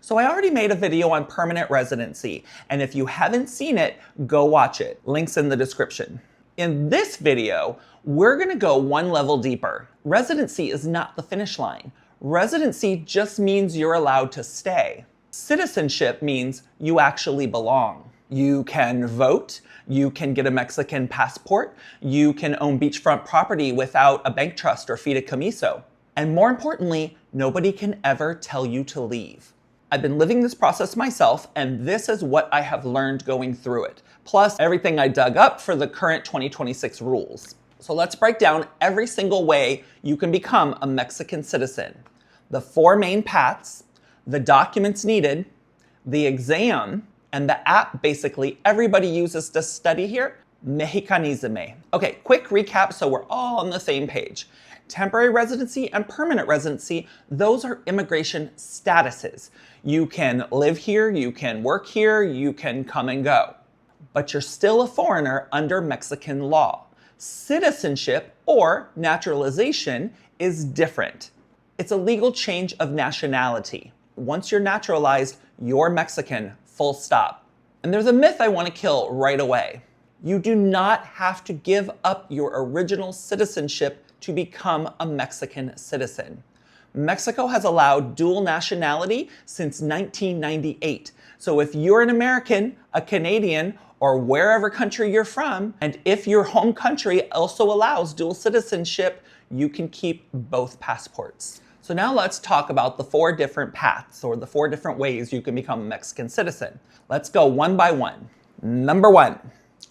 So I already made a video on permanent residency, and if you haven't seen it, go watch it. Links in the description. In this video, we're gonna go one level deeper. Residency is not the finish line. Residency just means you're allowed to stay. Citizenship means you actually belong. You can vote, you can get a Mexican passport, you can own beachfront property without a bank trust or fideicomiso. And more importantly, nobody can ever tell you to leave. I've been living this process myself, and this is what I have learned going through it, plus everything I dug up for the current 2026 rules. So let's break down every single way you can become a Mexican citizen. The 4 main paths, the documents needed, the exam, and the app basically everybody uses to study here, Mexicanízame. Okay, quick recap so we're all on the same page. Temporary residency and permanent residency, those are immigration statuses. You can live here, you can work here, you can come and go. But you're still a foreigner under Mexican law. Citizenship, or naturalization, is different. It's a legal change of nationality. Once you're naturalized, you're Mexican, full stop. And there's a myth I want to kill right away. You do not have to give up your original citizenship to become a Mexican citizen. Mexico has allowed dual nationality since 1998. So if you're an American, a Canadian, or wherever country you're from, and if your home country also allows dual citizenship, you can keep both passports. So now let's talk about the 4 different paths, or the 4 different ways you can become a Mexican citizen. Let's go one by one. Number 1,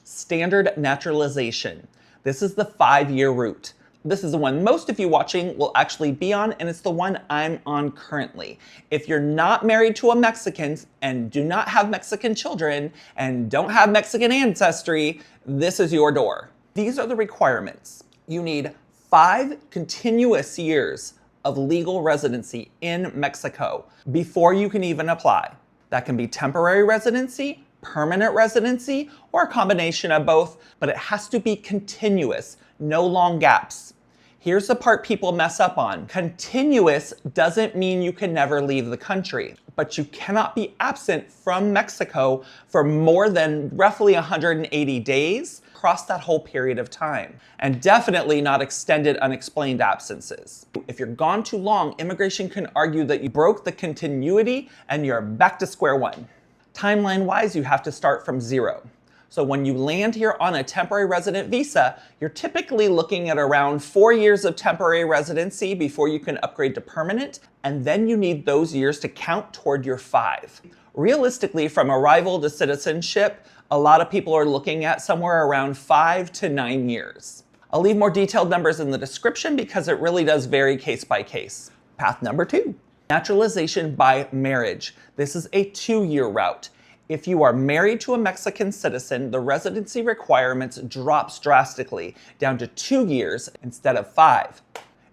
standard naturalization. This is the 5-year route. This is the one most of you watching will actually be on, and it's the one I'm on currently. If you're not married to a Mexican and do not have Mexican children and don't have Mexican ancestry, this is your door. These are the requirements. You need 5 continuous years of legal residency in Mexico before you can even apply. That can be temporary residency, permanent residency, or a combination of both, but it has to be continuous, no long gaps. Here's the part people mess up on. Continuous doesn't mean you can never leave the country, but you cannot be absent from Mexico for more than roughly 180 days across that whole period of time. And definitely not extended unexplained absences. If you're gone too long, immigration can argue that you broke the continuity and you're back to square one. Timeline-wise, you have to start from 0. So when you land here on a temporary resident visa, you're typically looking at around 4 years of temporary residency before you can upgrade to permanent, and then you need those years to count toward your 5. Realistically, from arrival to citizenship, a lot of people are looking at somewhere around 5 to 9 years. I'll leave more detailed numbers in the description because it really does vary case by case. Path number 2, naturalization by marriage. This is a 2-year route. If you are married to a Mexican citizen, the residency requirements drops drastically down to 2 years instead of 5.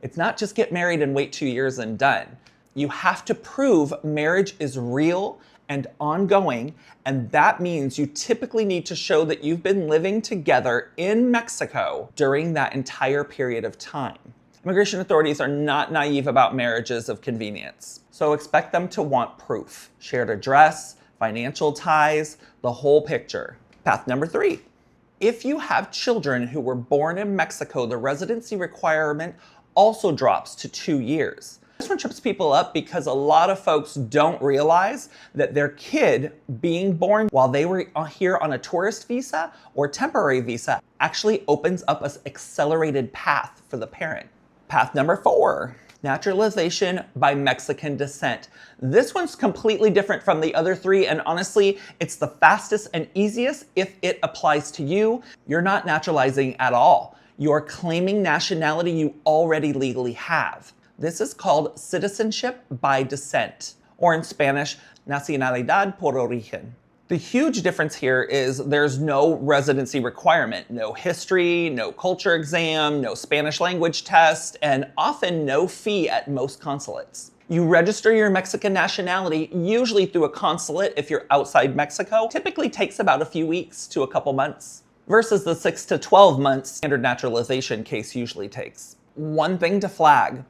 It's not just get married and wait 2 years and done. You have to prove marriage is real and ongoing, and that means you typically need to show that you've been living together in Mexico during that entire period of time. Immigration authorities are not naive about marriages of convenience, so expect them to want proof. Shared address, financial ties, the whole picture. Path number 3. If you have children who were born in Mexico, the residency requirement also drops to 2 years. This one trips people up because a lot of folks don't realize that their kid being born while they were here on a tourist visa or temporary visa actually opens up an accelerated path for the parent. Path number 4. Naturalization by Mexican descent. This one's completely different from the other 3, and honestly, it's the fastest and easiest if it applies to you. You're not naturalizing at all. You're claiming nationality you already legally have. This is called citizenship by descent, or in Spanish, nacionalidad por origen. The huge difference here is there's no residency requirement, no history, no culture exam, no Spanish language test, and often no fee at most consulates. You register your Mexican nationality, usually through a consulate if you're outside Mexico. Typically takes about a few weeks to a couple months, versus the 6 to 12 months standard naturalization case usually takes. One thing to flag,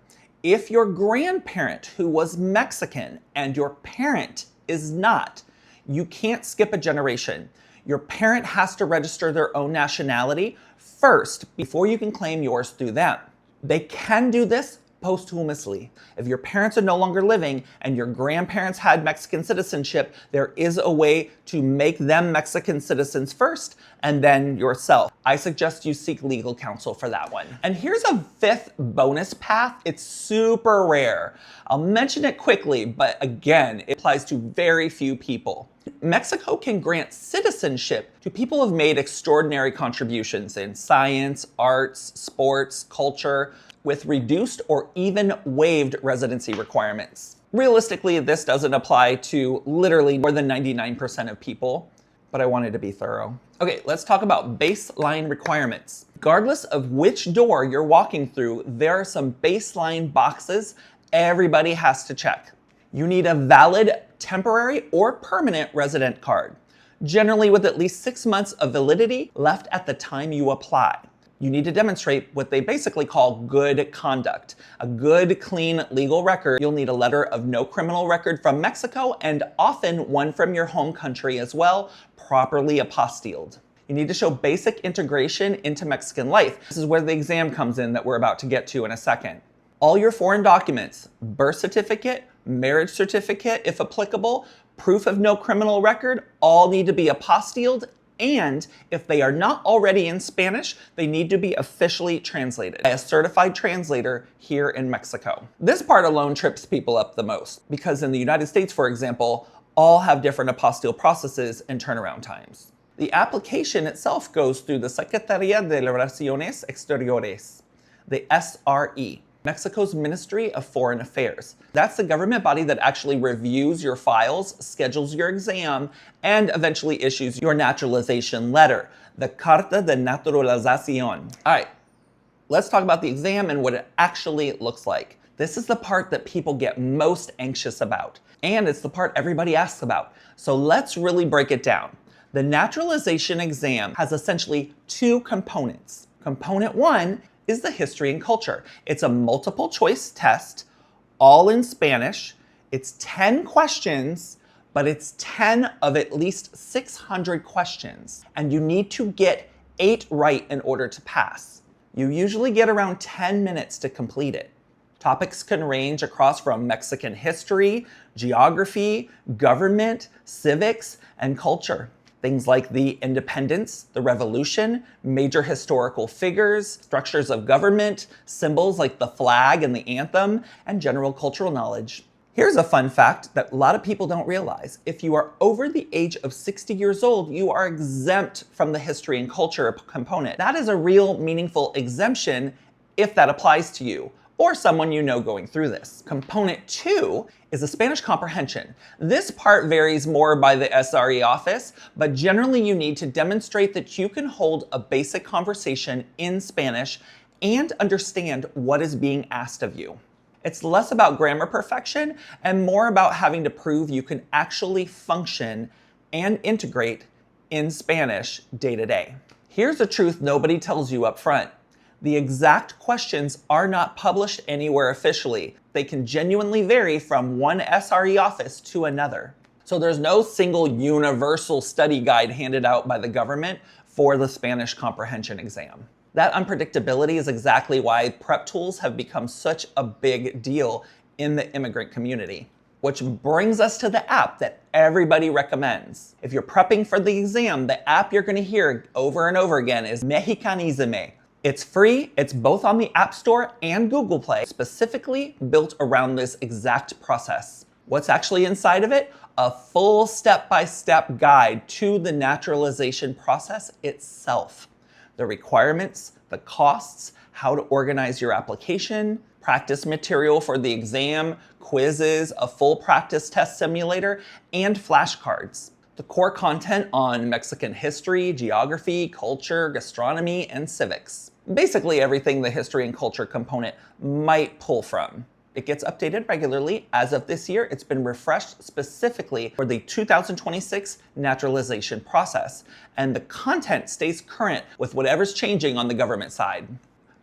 If your grandparent who was Mexican and your parent is not, you can't skip a generation. Your parent has to register their own nationality first before you can claim yours through them. They can do this posthumously. If your parents are no longer living and your grandparents had Mexican citizenship, there is a way to make them Mexican citizens first and then yourself. I suggest you seek legal counsel for that one. And here's a fifth bonus path. It's super rare. I'll mention it quickly, but again, it applies to very few people. Mexico can grant citizenship to people who have made extraordinary contributions in science, arts, sports, culture, with reduced or even waived residency requirements. Realistically, this doesn't apply to literally more than 99% of people, but I wanted to be thorough. Okay, let's talk about baseline requirements. Regardless of which door you're walking through, there are some baseline boxes everybody has to check. You need a valid temporary or permanent resident card, generally with at least 6 months of validity left at the time you apply. You need to demonstrate what they basically call good conduct. A good, clean legal record. You'll need a letter of no criminal record from Mexico and often one from your home country as well, properly apostilled. You need to show basic integration into Mexican life. This is where the exam comes in that we're about to get to in a second. All your foreign documents, birth certificate, marriage certificate, if applicable, proof of no criminal record, all need to be apostilled. And if they are not already in Spanish, they need to be officially translated by a certified translator here in Mexico. This part alone trips people up the most because in the United States, for example, all have different apostille processes and turnaround times. The application itself goes through the Secretaría de Relaciones Exteriores, the SRE, Mexico's Ministry of Foreign Affairs. That's the government body that actually reviews your files, schedules your exam, and eventually issues your naturalization letter, the Carta de Naturalización. All right, let's talk about the exam and what it actually looks like. This is the part that people get most anxious about, and it's the part everybody asks about. So let's really break it down. The naturalization exam has essentially 2 components. Component 1 is the history and culture. It's a multiple choice test, all in Spanish. It's 10 questions, but it's 10 of at least 600 questions. And you need to get 8 right in order to pass. You usually get around 10 minutes to complete it. Topics can range across from Mexican history, geography, government, civics, and culture. Things like the independence, the revolution, major historical figures, structures of government, symbols like the flag and the anthem, and general cultural knowledge. Here's a fun fact that a lot of people don't realize. If you are over the age of 60 years old, you are exempt from the history and culture component. That is a real meaningful exemption if that applies to you or someone you know going through this. Component 2 is a Spanish comprehension. This part varies more by the SRE office, but generally you need to demonstrate that you can hold a basic conversation in Spanish and understand what is being asked of you. It's less about grammar perfection and more about having to prove you can actually function and integrate in Spanish day to day. Here's the truth nobody tells you up front. The exact questions are not published anywhere officially. They can genuinely vary from one SRE office to another. So there's no single universal study guide handed out by the government for the Spanish comprehension exam. That unpredictability is exactly why prep tools have become such a big deal in the immigrant community. Which brings us to the app that everybody recommends. If you're prepping for the exam, the app you're gonna hear over and over again is Mexicanízame. It's free, it's both on the App Store and Google Play, specifically built around this exact process. What's actually inside of it? A full step-by-step guide to the naturalization process itself. The requirements, the costs, how to organize your application, practice material for the exam, quizzes, a full practice test simulator, and flashcards. The core content on Mexican history, geography, culture, gastronomy, and civics. Basically everything the history and culture component might pull from. It gets updated regularly. As of this year, it's been refreshed specifically for the 2026 naturalization process, and the content stays current with whatever's changing on the government side.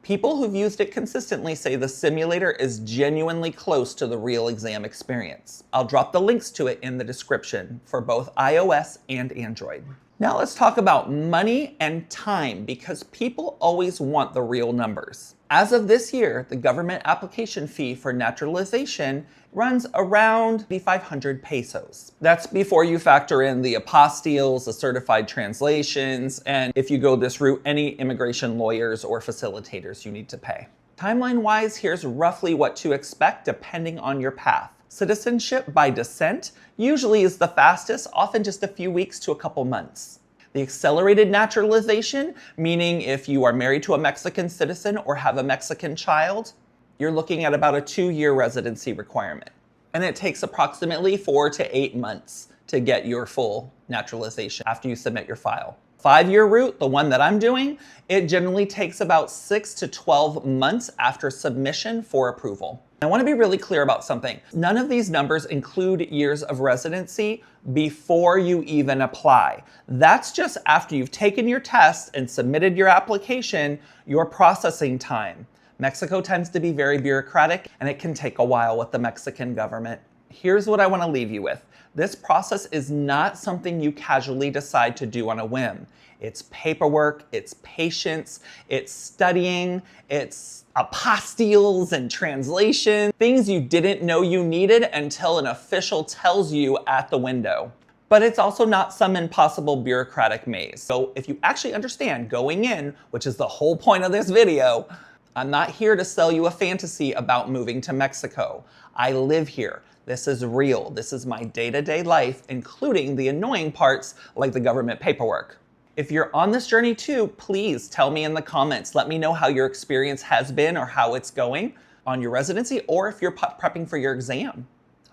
People who've used it consistently say the simulator is genuinely close to the real exam experience. I'll drop the links to it in the description for both iOS and Android. Now let's talk about money and time, because people always want the real numbers. As of this year, the government application fee for naturalization runs around 500 pesos. That's before you factor in the apostilles, the certified translations, and if you go this route, any immigration lawyers or facilitators you need to pay. Timeline-wise, here's roughly what to expect depending on your path. Citizenship by descent usually is the fastest, often just a few weeks to a couple months. The accelerated naturalization, meaning if you are married to a Mexican citizen or have a Mexican child, you're looking at about a 2-year residency requirement. And it takes approximately 4 to 8 months to get your full naturalization after you submit your file. 5-year route, the one that I'm doing, it generally takes about 6 to 12 months after submission for approval. I want to be really clear about something. None of these numbers include years of residency before you even apply. That's just after you've taken your test and submitted your application, your processing time. Mexico tends to be very bureaucratic, and it can take a while with the Mexican government. Here's what I want to leave you with. This process is not something you casually decide to do on a whim. It's paperwork, it's patience, it's studying, it's apostilles and translation, things you didn't know you needed until an official tells you at the window. But it's also not some impossible bureaucratic maze. So if you actually understand going in, which is the whole point of this video, I'm not here to sell you a fantasy about moving to Mexico. I live here. This is real. This is my day-to-day life, including the annoying parts like the government paperwork. If you're on this journey too, please tell me in the comments. Let me know how your experience has been or how it's going on your residency, or if you're prepping for your exam,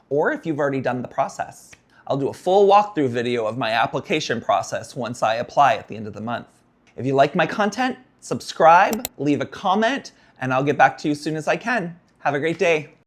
or if you've already done the process. I'll do a full walkthrough video of my application process once I apply at the end of the month. If you like my content, subscribe, leave a comment, and I'll get back to you as soon as I can. Have a great day.